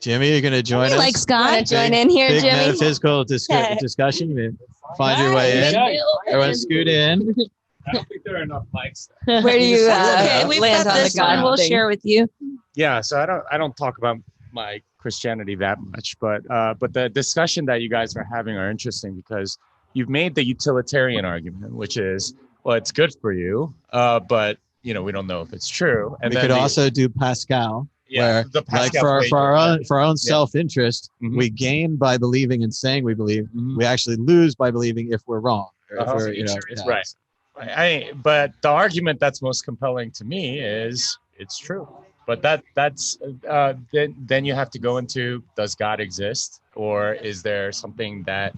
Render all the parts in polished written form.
Jimmy, you're going to join us? Like Scott. Want to join in here, big Jimmy? metaphysical discussion. You find your way in. Everyone scoot in. I don't think there are enough mics. Where do you Okay, we've land got on this the one. God We'll thing? share with you. Yeah, so I don't talk about my Christianity that much, but the discussion that you guys are having are interesting because you've made the utilitarian argument, which is, well, it's good for you, but we don't know if it's true. And we could also do Pascal, where the Pascal like for our own self-interest, Mhm. we gain by believing and saying we believe. Mhm. We actually lose by believing if we're wrong. Or if we're, It's right. But the argument that's most compelling to me is it's true. But then you have to go into, does God exist, or is there something that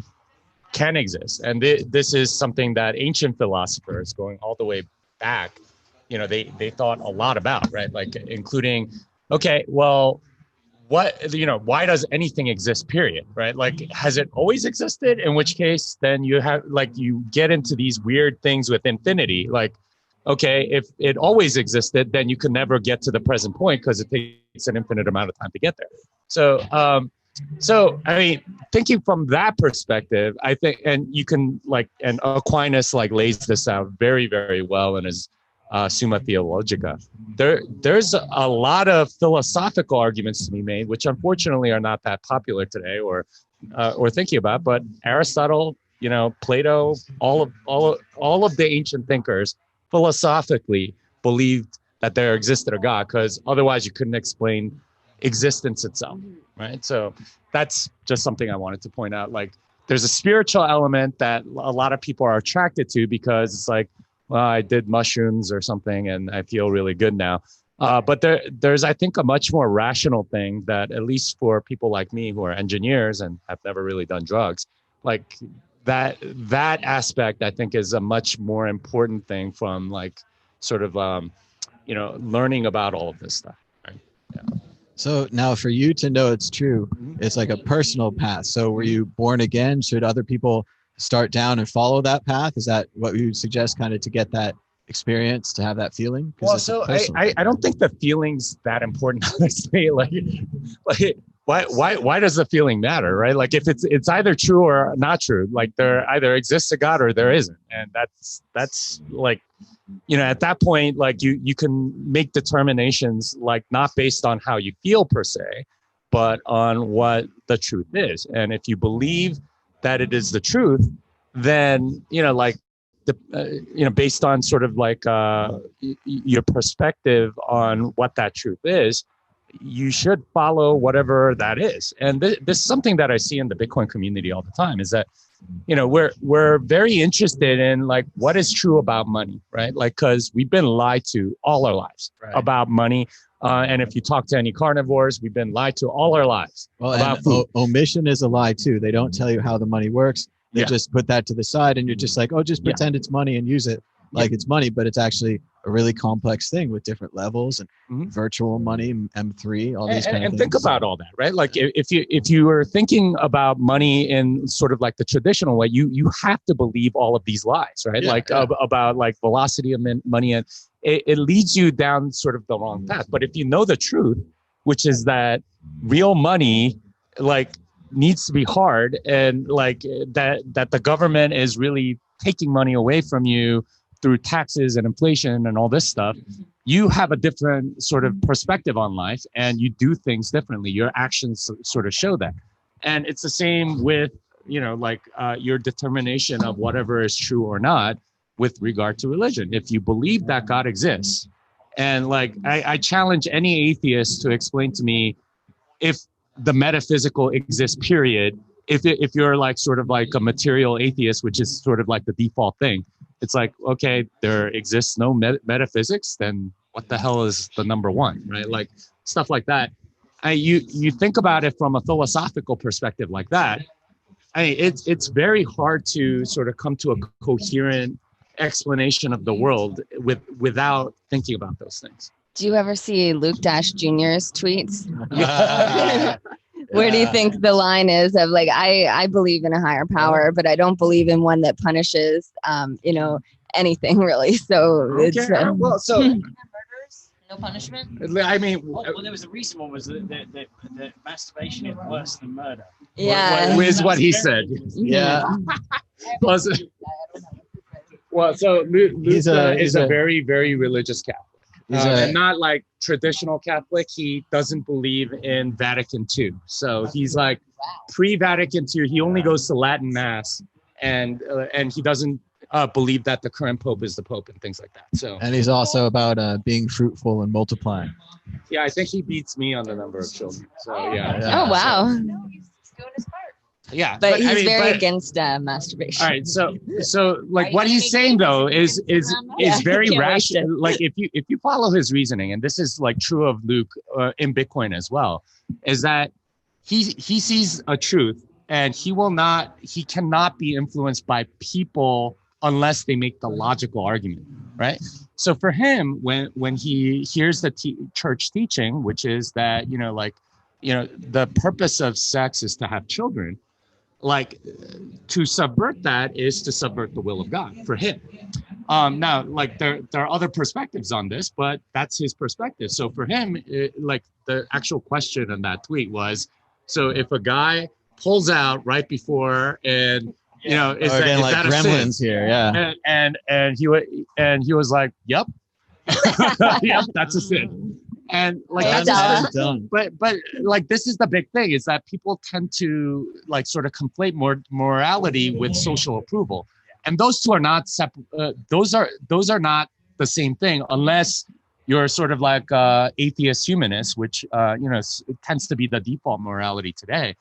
can exist? And this is something that ancient philosophers, going all the way back, they thought a lot about, right? Like including, okay, well, why does anything exist, period, right? Like, has it always existed? In which case, then you get into these weird things with infinity. Like, okay, if it always existed, then you could never get to the present point because it takes an infinite amount of time to get there. So I mean, thinking from that perspective, I think, and you can and Aquinas lays this out very, very well in his Summa Theologica. There's a lot of philosophical arguments to be made, which unfortunately are not that popular today or thinking about. But Aristotle, Plato, all of the ancient thinkers philosophically believed that there existed a God, because otherwise you couldn't explain existence itself, right? So that's just something I wanted to point out. Like, there's a spiritual element that a lot of people are attracted to because it's like, well, I did mushrooms or something and I feel really good now. But there's, I think, a much more rational thing that, at least for people like me who are engineers and have never really done drugs, like that aspect, I think, is a much more important thing from sort of, learning about all of this stuff. Right? Yeah. So now for you to know it's true, it's like a personal path. So were you born again? Should other people start down and follow that path? Is that what you would suggest, kind of, to get that experience, to have that feeling? Well, so I don't think the feeling's that important, honestly. Why does the feeling matter, right? Like, if it's either true or not true, like there either exists a God or there isn't. And that's like, at that point, like you can make determinations, like not based on how you feel per se, but on what the truth is. And if you believe that it is the truth, then, based on sort of your perspective on what that truth is, you should follow whatever that is. And this is something that I see in the Bitcoin community all the time, is that, we're very interested in what is true about money, right? Because we've been lied to all our lives about money. And if you talk to any carnivores, we've been lied to all our lives. Well, about food. Omission is a lie too. They don't tell you how the money works. They just put that to the side, and you're just like, oh, just pretend it's money and use it like it's money. But it's actually a really complex thing with different levels and virtual money, M3, all these kind of things. And think about all that, right? Like, if you are thinking about money in sort of the traditional way, you have to believe all of these lies, right? About velocity of money, and it leads you down sort of the wrong path. But if you know the truth, which is that real money, needs to be hard, and that the government is really taking money away from you through taxes and inflation and all this stuff, you have a different sort of perspective on life, and you do things differently. Your actions sort of show that. And it's the same with, your determination of whatever is true or not with regard to religion. If you believe that God exists, and I challenge any atheist to explain to me if the metaphysical exists, period. If you're sort of a material atheist, which is sort of the default thing, it's like, okay, there exists no metaphysics, then what the hell is the number one, right? Stuff like that. You think about it from a philosophical perspective like that. It's very hard to sort of come to a coherent explanation of the world without thinking about those things. Do you ever see Luke Dash Jr.'s tweets? Where do you think the line is of I believe in a higher power, but I don't believe in one that punishes, anything really. So it's No punishment? I mean, well, there was a recent one was that masturbation is worse than murder. Yeah. is what he said. Yeah. Well, so Luke He's is a a very, very religious Catholic. And not like traditional Catholic. He doesn't believe in Vatican II. So he's like pre-Vatican II. He only goes to Latin Mass, and he doesn't believe that the current Pope is the Pope and things like that. So, and he's also about being fruitful and multiplying. yeah, I think he beats me on the number of children. So yeah. Oh wow. Yeah, But he's very against masturbation. All right, so like what he's saying though is very rational. Like if you follow his reasoning, and this is like true of Luke in Bitcoin as well, is that he sees a truth, and he cannot be influenced by people unless they make the logical argument, right? So for him, when he hears the church teaching, which is that the purpose of sex is to have children. Like to subvert that is to subvert the will of God for him. Now, like there are other perspectives on this, but that's his perspective. So for him, like the actual question in that tweet was, so if a guy pulls out right before and is that like a Gremlins sin? here? Yeah. And he was like, yep, yep, that's a sin. And like that's done. But like this is the big thing is that people tend to like sort of conflate morality with social approval, and those two are not separate. Those are not the same thing unless you're sort of like atheist humanist, which it tends to be the default morality today.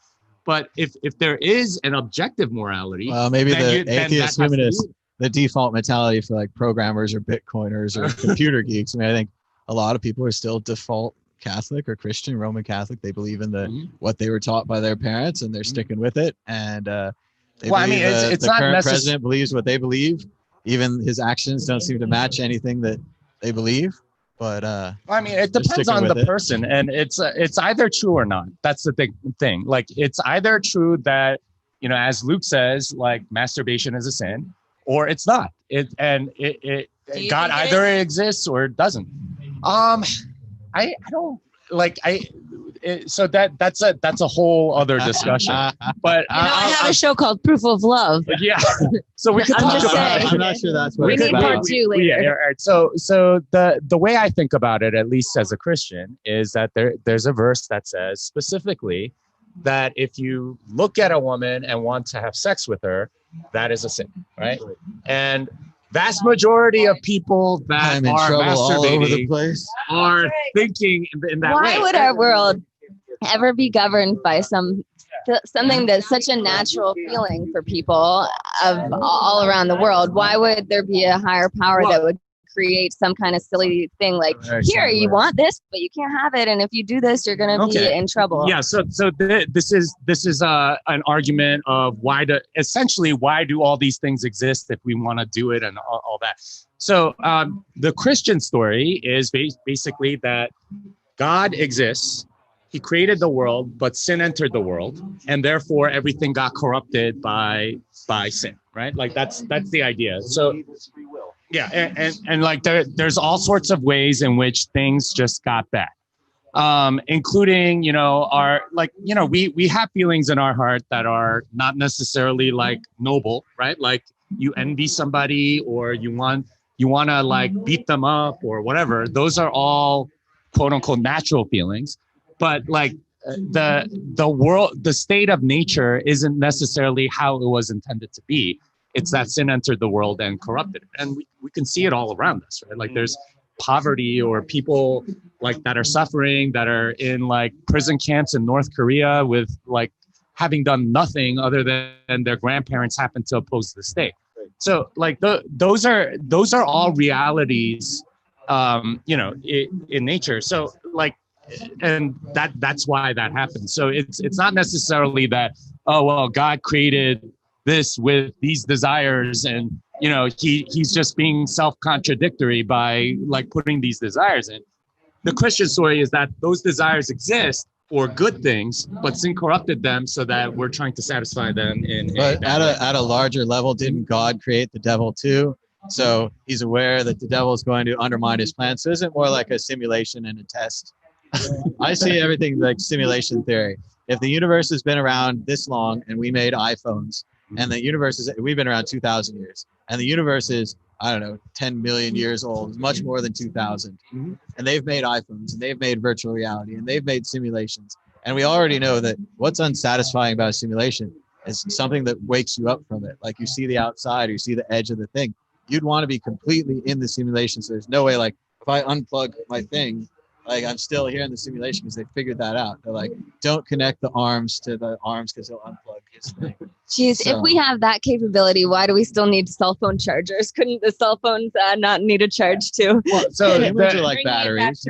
But if there is an objective morality, well, maybe the atheist humanist, the default mentality for like programmers or Bitcoiners or computer geeks. I mean, I think a lot of people are still default Catholic or Christian, Roman Catholic. They believe in what they were taught by their parents, and they're sticking with it. And it's the current president believes what they believe. Even his actions don't seem to match anything that they believe. But it depends on the person, and it's either true or not. That's the thing. Like it's either true that as Luke says, like masturbation is a sin, or it's not. God either exists or it doesn't. I don't like so that's a whole other discussion. But I have a show called Proof of Love. Yeah, so we could talk about it. I'm not sure that's what we need part 2 later. Yeah, right. So the way I think about it, at least as a Christian, is that there's a verse that says specifically that if you look at a woman and want to have sex with her, that is a sin, right? And vast majority of people that are masturbating all over the place are thinking in that way. Why would our world ever be governed by something that's such a natural feeling for people of all around the world? Why would there be a higher power that would create some kind of silly thing like, here, you want this, but you can't have it, and if you do this, you're going to be in trouble? Yeah. So this is an argument of why do all these things exist if we want to do it and all that. So the Christian story is basically that God exists. He created the world, but sin entered the world, and therefore everything got corrupted by sin. Right? Like that's the idea. So. Yeah, and like there's all sorts of ways in which things just got bad, including we have feelings in our heart that are not necessarily like noble, right? Like you envy somebody or you want to like beat them up or whatever. Those are all quote unquote natural feelings, but like the state of nature isn't necessarily how it was intended to be. It's that sin entered the world and corrupted it. And we can see it all around us, right? Like there's poverty or people like that are suffering, that are in like prison camps in North Korea with like having done nothing other than their grandparents happen to oppose the state. So like those are all realities, in nature. So like, and that's why that happens. So it's not necessarily that, oh, well, God created this with these desires and he's just being self-contradictory by like putting these desires in. The Christian story is that those desires exist for good things, but sin corrupted them so that we're trying to satisfy them in but at a larger level, didn't God create the devil too? So he's aware that the devil is going to undermine his plans. So isn't more like a simulation and a test. I see everything like simulation theory. If the universe has been around this long and we made iPhones, and the universe is, we've been around 2,000 years, and the universe is, I don't know, 10 million years old, much more than 2,000. And they've made iPhones, and they've made virtual reality, and they've made simulations. And we already know that what's unsatisfying about a simulation is something that wakes you up from it. Like you see the outside, or you see the edge of the thing. You'd want to be completely in the simulation. So there's no way, like, if I unplug my thing, like I'm still here in the simulation because they figured that out. They're like, don't connect the arms to the arms because he'll unplug his thing. Jeez, so, if we have that capability, why do we still need cell phone chargers? Couldn't the cell phones not need a charge too? Well, so cameras are like batteries.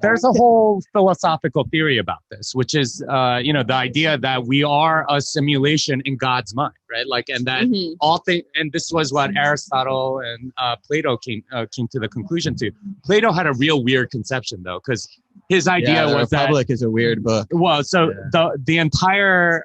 There's a whole philosophical theory about this, which is, the idea that we are a simulation in God's mind, right? Like, and that all things, and this was what Aristotle and Plato came to the conclusion to. Plato had a real weird conception though, because his idea was that Republic is a weird book. Well, so the entirety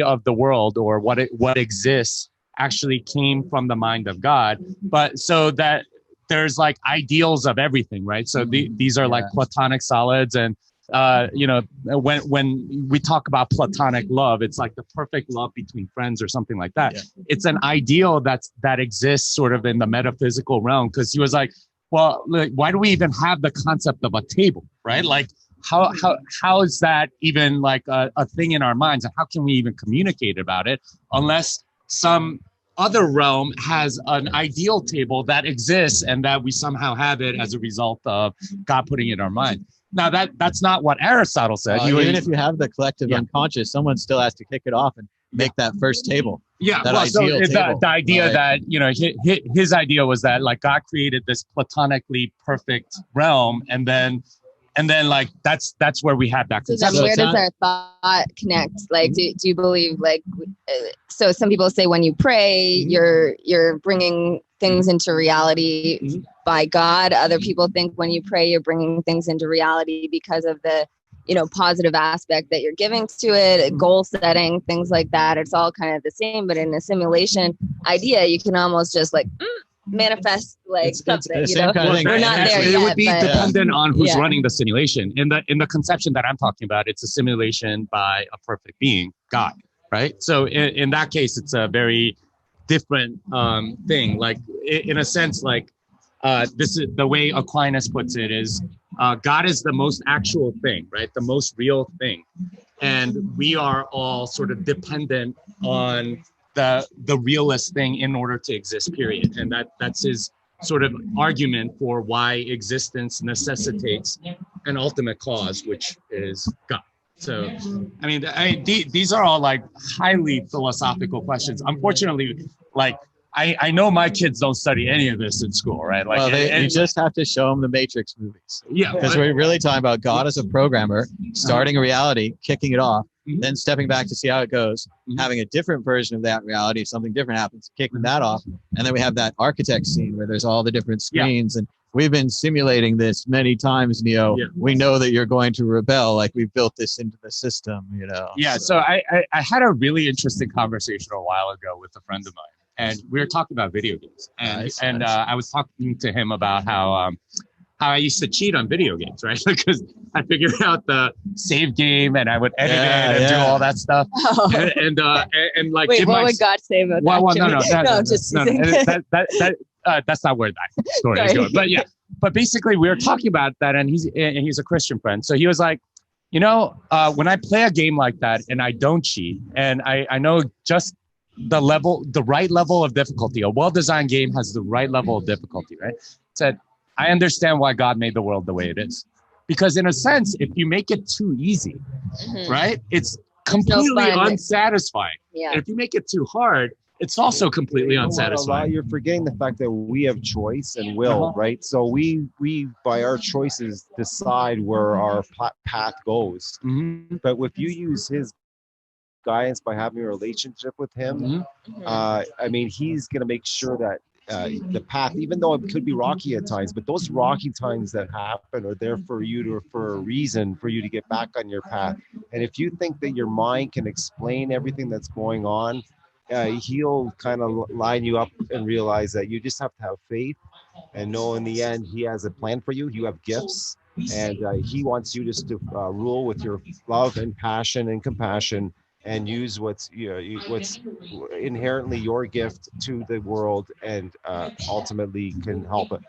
of the world, or what exists, actually came from the mind of God. But so that there's like ideals of everything, right? So these are like Platonic solids, and when we talk about Platonic love, it's like the perfect love between friends or something like that. Yeah. It's an ideal that exists sort of in the metaphysical realm, because he was like, well, like, why do we even have the concept of a table, right? Like, how is that even like a thing in our minds, and how can we even communicate about it unless some other realm has an ideal table that exists and that we somehow have it as a result of God putting it in our mind? Now that's not what Aristotle said. Even if you have the collective unconscious, someone still has to kick it off and make that first table. Yeah, well, so the idea that, his idea was that like God created this platonically perfect realm, and then like that's where we have that concept. So then where does our thought connect? Like, do you believe, like, so some people say when you pray, you're bringing things into reality by God. Other people think when you pray, you're bringing things into reality because of the positive aspect that you're giving to it, goal setting, things like that. It's all kind of the same, but in a simulation idea, you can almost just like manifest like something. We're not there yet. It would be dependent on who's running the simulation. In the conception that I'm talking about, it's a simulation by a perfect being, God, right? So in that case, it's a very different thing. Like in a sense, like this is the way Aquinas puts it is, God is the most actual thing, right? The most real thing. And we are all sort of dependent on the realist thing in order to exist, period. And that's his sort of argument for why existence necessitates an ultimate cause, which is God. So, I mean, these are all like highly philosophical questions. Unfortunately, like, I know my kids don't study any of this in school, right? Like, well, you just have to show them the Matrix movies. Yeah. Because we're really talking about God as a programmer, starting a reality, kicking it off, then stepping back to see how it goes, having a different version of that reality, something different happens, kicking that off. And then we have that architect scene where there's all the different screens. And we've been simulating this many times, Neo. Yeah. We know that you're going to rebel. Like, we've built this into the system, Yeah. So I had a really interesting conversation a while ago with a friend of mine. And we were talking about video games, and I was talking to him about how I used to cheat on video games, right? Because I figured out the save game and I would edit it and do all that stuff. Oh. And like, wait, what would God say about that? No, that's not where that story is going. But yeah, but basically we were talking about that, and he's a Christian friend, so he was like, when I play a game like that and I don't cheat, and I know just the right level of difficulty. A well-designed game has the right level of difficulty, right? Said, I understand why God made the world the way it is. Because in a sense, if you make it too easy, right, it's completely unsatisfying. Yeah. And if you make it too hard, it's also completely unsatisfying. You're forgetting the fact that we have choice and will, right? So we by our choices decide where our path goes. But if you use his guidance by having a relationship with him, I mean, he's going to make sure that the path, even though it could be rocky at times, but those rocky times that happen are there for you for a reason, for you to get back on your path. And if you think that your mind can explain everything that's going on, he'll kind of line you up and realize that you just have to have faith and know in the end he has a plan for you. You have gifts, and he wants you just to rule with your love and passion and compassion, and use what's what's inherently your gift to the world, and ultimately can help it.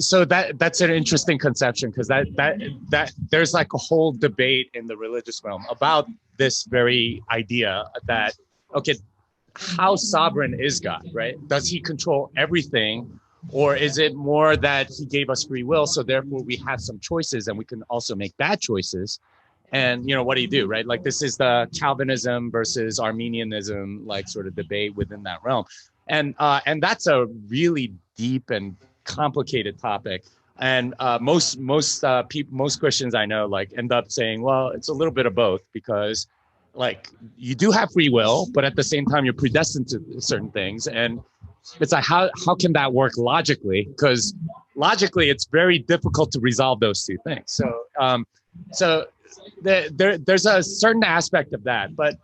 So that's an interesting conception, because that there's like a whole debate in the religious realm about this very idea that, okay, how sovereign is God, right? Does he control everything, or is it more that he gave us free will, so therefore we have some choices and we can also make bad choices? And what do you do, right? Like, this is the Calvinism versus Arminianism, like, sort of debate within that realm. And that's a really deep and complicated topic. And most Christians I know, like, end up saying, well, it's a little bit of both, because like, you do have free will, but at the same time you're predestined to certain things. And it's like, how can that work logically? Because logically it's very difficult to resolve those two things. So there's a certain aspect of that. But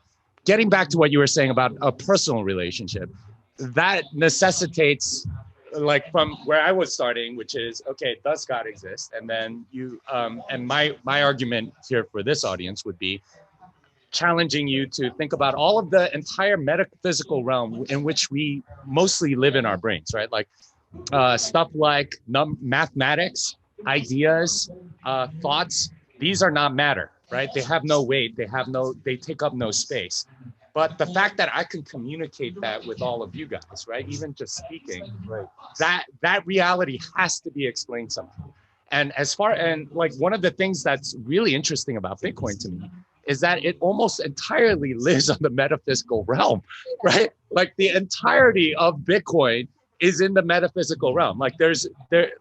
getting back to what you were saying about a personal relationship, that necessitates, like, from where I was starting, which is, okay, does God exist? And then and my argument here for this audience would be challenging you to think about all of the entire metaphysical realm in which we mostly live in our brains, right? Like stuff like mathematics, ideas, thoughts. These are not matter, right? They have no weight. They take up no space. But the fact that I can communicate that with all of you guys, right? Even just speaking, right? That reality has to be explained somehow. And like, one of the things that's really interesting about Bitcoin to me is that it almost entirely lives on the metaphysical realm, right? Like, the entirety of Bitcoin is in the metaphysical realm. Like,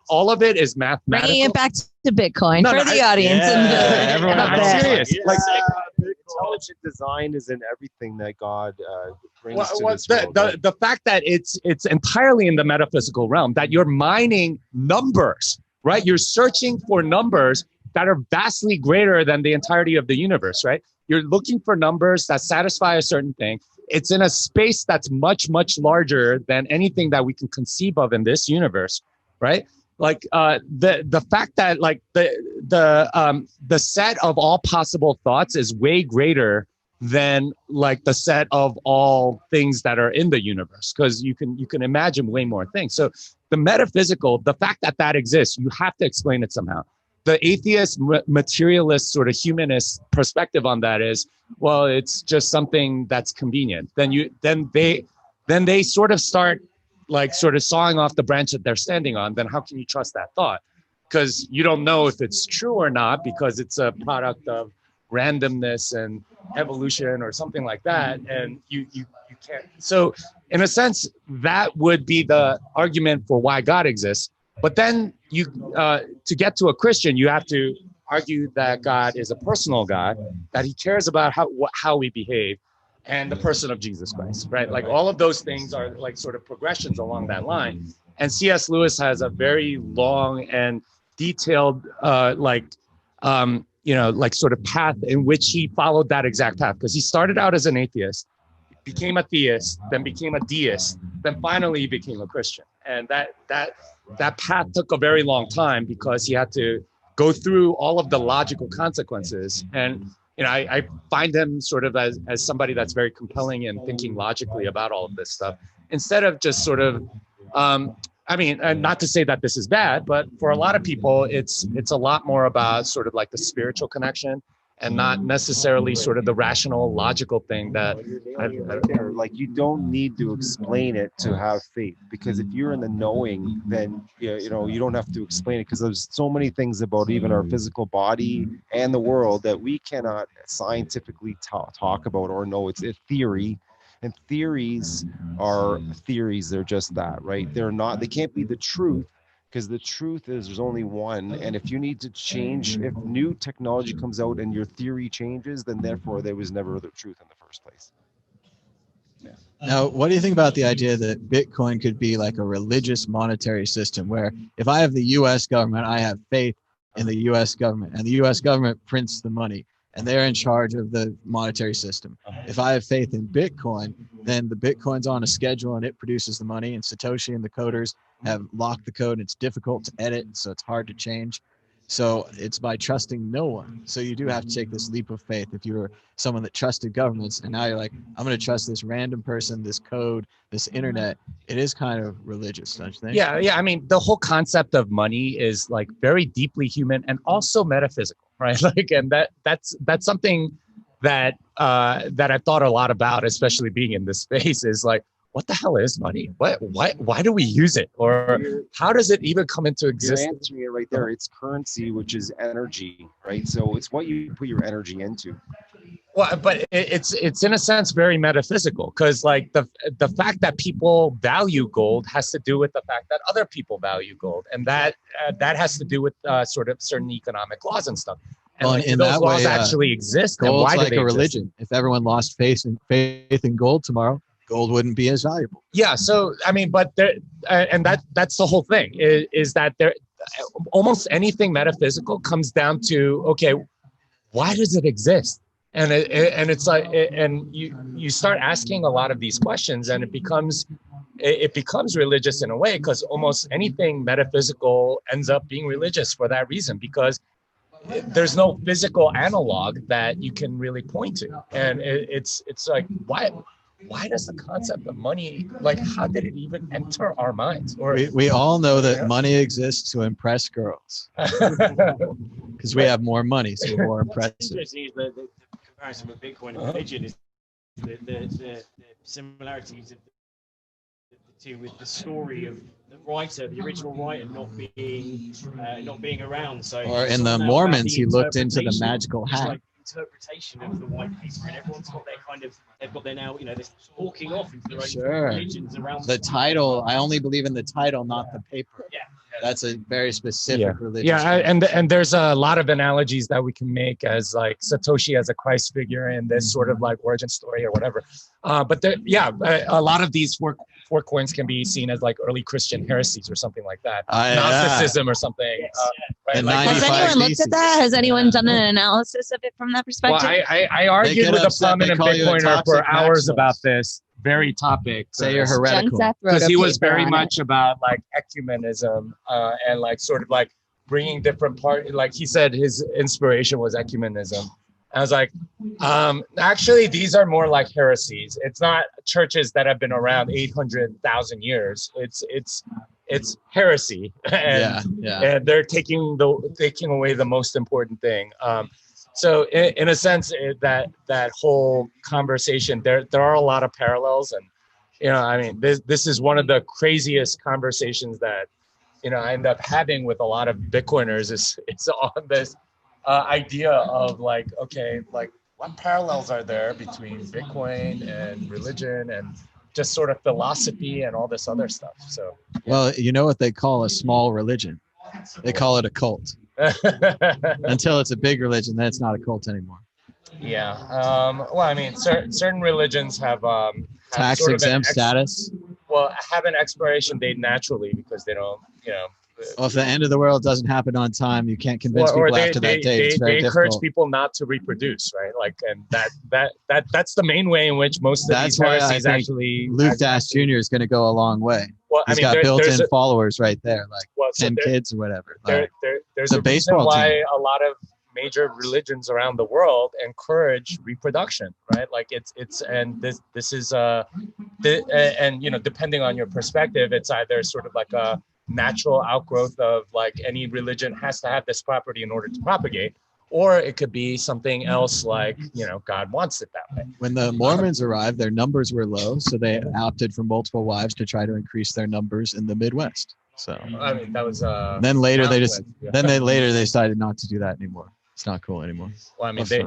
all of it is mathematical. Bringing it back to Bitcoin for the audience. I'm serious. Like, intelligent design is in everything that God brings to this world. The fact that it's entirely in the metaphysical realm, that you're mining numbers, right? You're searching for numbers that are vastly greater than the entirety of the universe, right? You're looking for numbers that satisfy a certain thing. It's in a space that's much, much larger than anything that we can conceive of in this universe, right? Like the fact that, like, the set of all possible thoughts is way greater than, like, the set of all things that are in the universe, because you can imagine way more things. So the metaphysical, the fact that exists, you have to explain it somehow. The atheist, materialist, sort of humanist perspective on that is, well, it's just something that's convenient. Then they sort of start, like, sort of sawing off the branch that they're standing on. Then how can you trust that thought? Because you don't know if it's true or not, because it's a product of randomness and evolution or something like that, and you can't. So in a sense, that would be the argument for why God exists. But then to get to a Christian, you have to argue that God is a personal God, that he cares about how we behave, and the person of Jesus Christ, right? Like, all of those things are, like, sort of progressions along that line. And C.S. Lewis has a very long and detailed, like sort of path in which he followed that exact path, because he started out as an atheist, became a theist, then became a deist, then finally he became a Christian. And that path took a very long time, because he had to go through all of the logical consequences. And I find him sort of as somebody that's very compelling and thinking logically about all of this stuff, instead of just sort of and not to say that this is bad, but for a lot of people, it's a lot more about sort of like the spiritual connection, and not necessarily sort of the rational, logical thing that like, you don't need to explain it to have faith, because if you're in the knowing, then you don't have to explain it, because there's so many things about even our physical body and the world that we cannot scientifically talk about or know. It's a theory. And theories are theories. They're just that, right? They can't be the truth, because the truth is there's only one. And if you need to change, if new technology comes out and your theory changes, then therefore there was never the truth in the first place. Yeah. Now, what do you think about the idea that Bitcoin could be like a religious monetary system, where if I have the U.S. government, I have faith in the U.S. government, and the U.S. government prints the money, and they're in charge of the monetary system. If I have faith in Bitcoin, then the Bitcoin's on a schedule and it produces the money, and Satoshi and the coders have locked the code and it's difficult to edit, so it's hard to change. So it's by trusting no one. So you do have to take this leap of faith. If you're someone that trusted governments and now you're like, I'm going to trust this random person, this code, this internet, it is kind of religious, don't you think? Yeah. I mean, the whole concept of money is like very deeply human and also metaphysical, right? Like, and that's something that that I've thought a lot about, especially being in this space, is like, what the hell is money? Why do we use it? Or how does it even come into existence? You're answering it right there. It's currency, which is energy, right? So it's what you put your energy into. Well, but it's in a sense very metaphysical, because like the fact that people value gold has to do with the fact that other people value gold, and that has to do with sort of certain economic laws and stuff. And well, like, in those that laws way, actually exist. Gold's and why like do they a religion. Exist? If everyone lost faith in gold tomorrow, gold wouldn't be as valuable. Yeah. So I mean, but there, and that's the whole thing is that there, almost anything metaphysical comes down to, okay, why does it exist? And it's like, and you start asking a lot of these questions, and it becomes religious in a way, because almost anything metaphysical ends up being religious for that reason, because there's no physical analog that you can really point to. And it's like, why does the concept of money, like, how did it even enter our minds? Or we all know that money exists to impress girls because we have more money, so we're more impressive. Interesting is the comparison with Bitcoin and religion is the similarities of the two, with the story of the writer, the original writer, not being around. So, or in the Mormons, he looked into the magical hat. Like interpretation of the white paper, and everyone's got their kind of, they've got their now, this talking off into their own religions around the title. I only believe in the title, not the paper. Yeah. That's a very specific religion. Yeah, and there's a lot of analogies that we can make as like Satoshi as a Christ figure in this sort of like origin story or whatever. But a lot of these four coins can be seen as like early Christian heresies or something like that, Gnosticism or something. Right? Like, has anyone looked at that? Has anyone done an analysis of it from that perspective? Well, I argued with a prominent Bitcoiner for hours about this very topic. Say you're heretical. Because he was very much about like ecumenism and like sort of like bringing different parts. Like he said his inspiration was ecumenism. I was like, actually, these are more like heresies. It's not churches that have been around 800,000 years. It's heresy, and they're taking away the most important thing. So in a sense, that whole conversation, there are a lot of parallels, and I mean, this is one of the craziest conversations that I end up having with a lot of Bitcoiners. It's on this idea of like, okay, like what parallels are there between Bitcoin and religion and just sort of philosophy and all this other stuff. So well, you know what they call a small religion? They call it a cult. Until it's a big religion, then it's not a cult anymore. Yeah. Well, I mean, certain religions have tax exempt status. Well, have an expiration date naturally because they don't, Well, if the end of the world doesn't happen on time, you can't convince people after that date. It's very difficult. They encourage people not to reproduce, right? Like, and that's the main way in which most of these heresies actually. Luke Dash Jr. is going to go a long way. Well, He's got built-in followers right there, like 10 kids or whatever. There's a reason why a lot of major religions around the world encourage reproduction, right? Like this is depending on your perspective, it's either sort of like a natural outgrowth of like any religion has to have this property in order to propagate, or it could be something else like God wants it that way. When the Mormons arrived, their numbers were low, so they opted for multiple wives to try to increase their numbers in the Midwest. So I mean, that was then later they decided not to do that anymore. It's not cool anymore. Well, I mean, a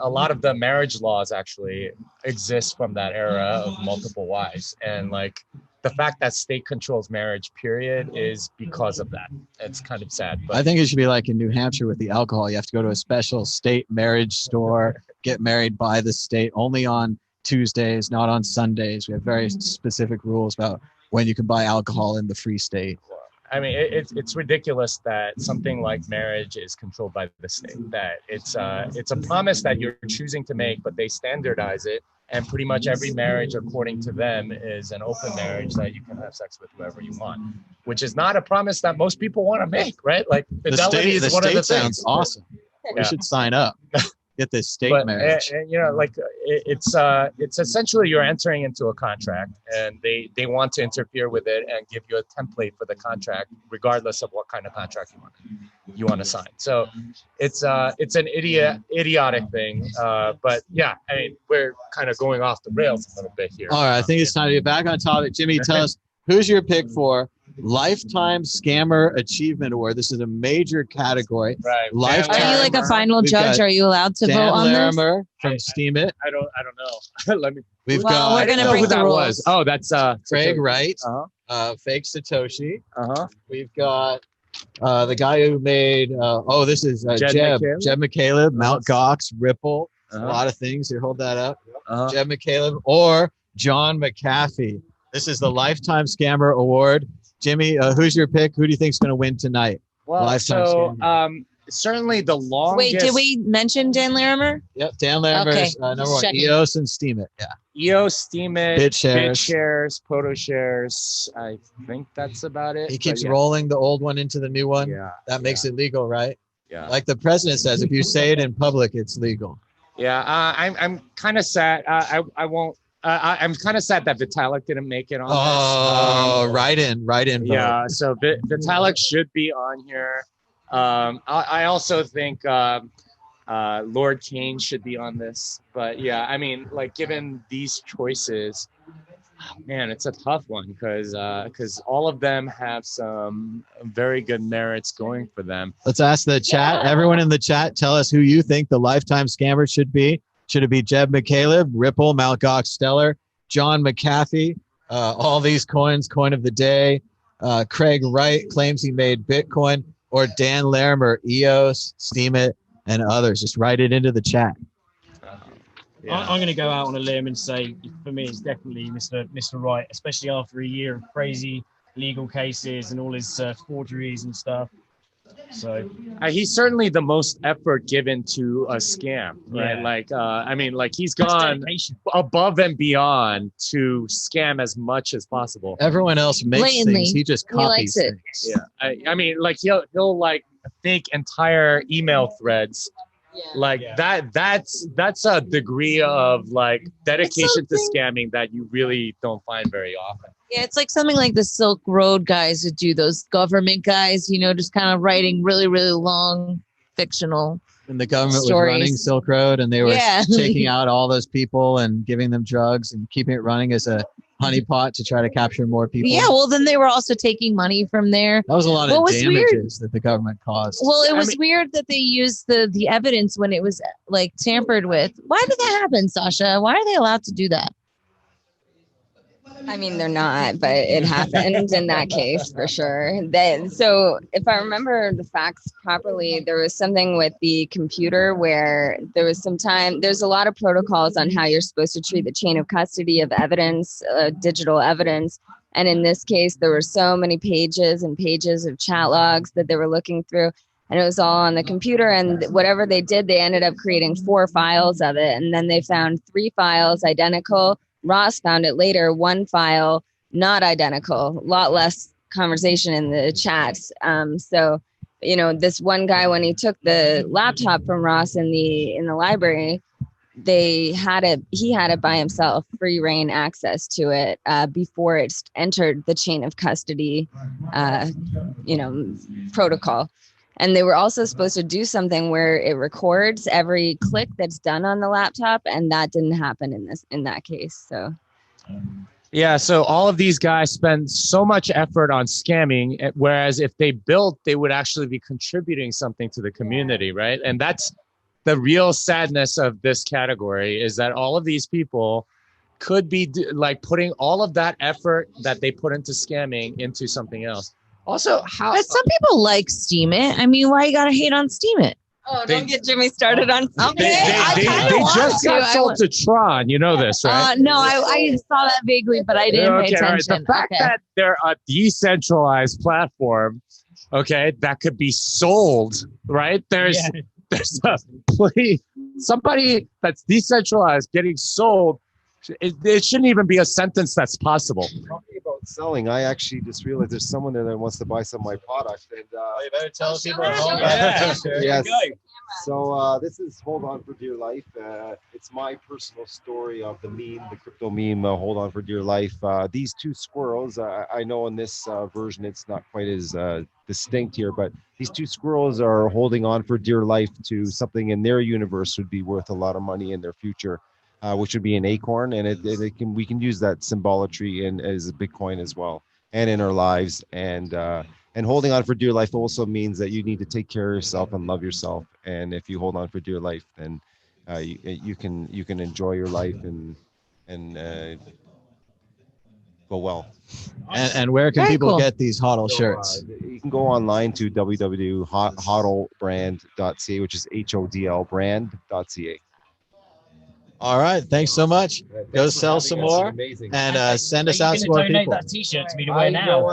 lot of the marriage laws actually exist from that era of multiple wives, and like the fact that state controls marriage, period, is because of that. It's kind of sad. But I think it should be like in New Hampshire with the alcohol. You have to go to a special state marriage store, get married by the state, only on Tuesdays, not on Sundays. We have very specific rules about when you can buy alcohol in the free state. I mean, it's ridiculous that something like marriage is controlled by the state. That it's a promise that you're choosing to make, but they standardize it, and pretty much every marriage, according to them, is an open marriage that you can have sex with whoever you want, which is not a promise that most people want to make, right? Like fidelity is one of the things. Sounds awesome. We should sign up. Get this state marriage. You know, like it's essentially you're entering into a contract, and they want to interfere with it and give you a template for the contract, regardless of what kind of contract you want to sign. So it's an idiotic thing. But yeah, I mean, we're kind of going off the rails a little bit here. All right, I think it's time to get back on topic. Jimmy, tell us, who's your pick for Lifetime Scammer Achievement Award? This is a major category. Right. Lifetime. Are you like a final judge? Are you allowed to Dan vote on Larimer from Steam It. I don't know. Let me. We've Well, got. we're gonna who break the that rules. was. Oh, that's Craig Wright, Uh-huh. Fake Satoshi. Uh-huh. We've got the guy who made. This is Jeb McCaleb, Mt. Gox, Ripple. A lot of things here. Hold that up. Jeb McCaleb or John McAfee. This is the Lifetime Scammer Award. Jimmy, who's your pick? Who do you think is going to win tonight? Well, Lifetime so certainly the longest. Wait, did we mention Dan Larimer? Yep, Dan Larimer is number one. Checking. EOS and Steam It. Yeah. EOS, Steam It, BitShares, PhotoShares. I think that's about it. He keeps rolling the old one into the new one. Yeah. That makes it legal, right? Yeah. Like the president says, if you say it in public, it's legal. Yeah. I'm kind of sad. I won't. I'm kind of sad that Vitalik didn't make it on this. Right in. Vote. Yeah, so Vitalik should be on here. I also think Lord Kane should be on this. But yeah, I mean, like given these choices, man, it's a tough one because all of them have some very good merits going for them. Let's ask the chat. Yeah. Everyone in the chat, tell us who you think the Lifetime Scammer should be. Should it be Jeb McCaleb, Ripple, Mt. Gox, Stellar, John McAfee, all these coins, coin of the day, Craig Wright claims he made Bitcoin, or Dan Larimer, EOS, Steam It, and others? Just write it into the chat. I'm going to go out on a limb and say, for me, it's definitely Mr. Wright, especially after a year of crazy legal cases and all his forgeries and stuff. So he's certainly the most effort given to a scam, right? Yeah. I mean, he's gone above and beyond to scam as much as possible. Everyone else makes things. He just copies things. Yeah. I mean, he'll fake entire email threads. Yeah. That's a degree of dedication to scamming that you really don't find very often. Yeah, it's like something like the Silk Road guys who do those government guys, just kind of writing really, really long fictional And the government stories. Was running Silk Road, and they were taking out all those people and giving them drugs and keeping it running as a honeypot to try to capture more people. Yeah, well, then they were also taking money from there. That was a lot of damages that the government caused. Well, it was weird that they used the evidence when it was tampered with. Why did that happen, Sasha? Why are they allowed to do that? I mean, they're not, but it happened in that case for sure. So if I remember the facts properly, there was something with the computer where there's a lot of protocols on how you're supposed to treat the chain of custody of evidence, digital evidence. And in this case, there were so many pages and pages of chat logs that they were looking through, and it was all on the computer. And whatever they did, they ended up creating 4 files of it. And then they found 3 files identical. Ross found it later, 1 file not identical, a lot less conversation in the chats. So, this one guy, when he took the laptop from Ross in the library, he had it by himself, free reign access to it before it entered the chain of custody, protocol. And they were also supposed to do something where it records every click that's done on the laptop, and that didn't happen in that case. So, yeah. So all of these guys spend so much effort on scamming, whereas if they built, they would actually be contributing something to the community, right? And that's the real sadness of this category, is that all of these people could be putting all of that effort that they put into scamming into something else. Also, but some people like Steam It. I mean, why you gotta hate on Steam It? Oh, don't get Jimmy started on something. They just got sold to Tron. You know this, right? No, I saw that vaguely, but I didn't pay attention. Right. The fact that they're a decentralized platform, okay, that could be sold, right? There's somebody that's decentralized getting sold. It shouldn't even be a sentence that's possible. Talking about selling, I actually just realized there's someone there that wants to buy some of my product, and you better tell people at home. Yes. So this is Hold On for Dear Life. It's my personal story of the meme, the crypto meme, Hold On for Dear Life. These two squirrels, I know in this version it's not quite as distinct here, but these two squirrels are holding on for dear life to something in their universe would be worth a lot of money in their future. Which would be an acorn, and we can use that symbolatry in as a Bitcoin as well, and in our lives. And holding on for dear life also means that you need to take care of yourself and love yourself. And if you hold on for dear life, then you can enjoy your life and go well. And where can people get these HODL shirts? You can go online to www.hodlbrand.ca, which is HODL brand.ca. All right. Thanks so much. Go sell some more and send us out some more people. Donate that T-shirt to me to wear now.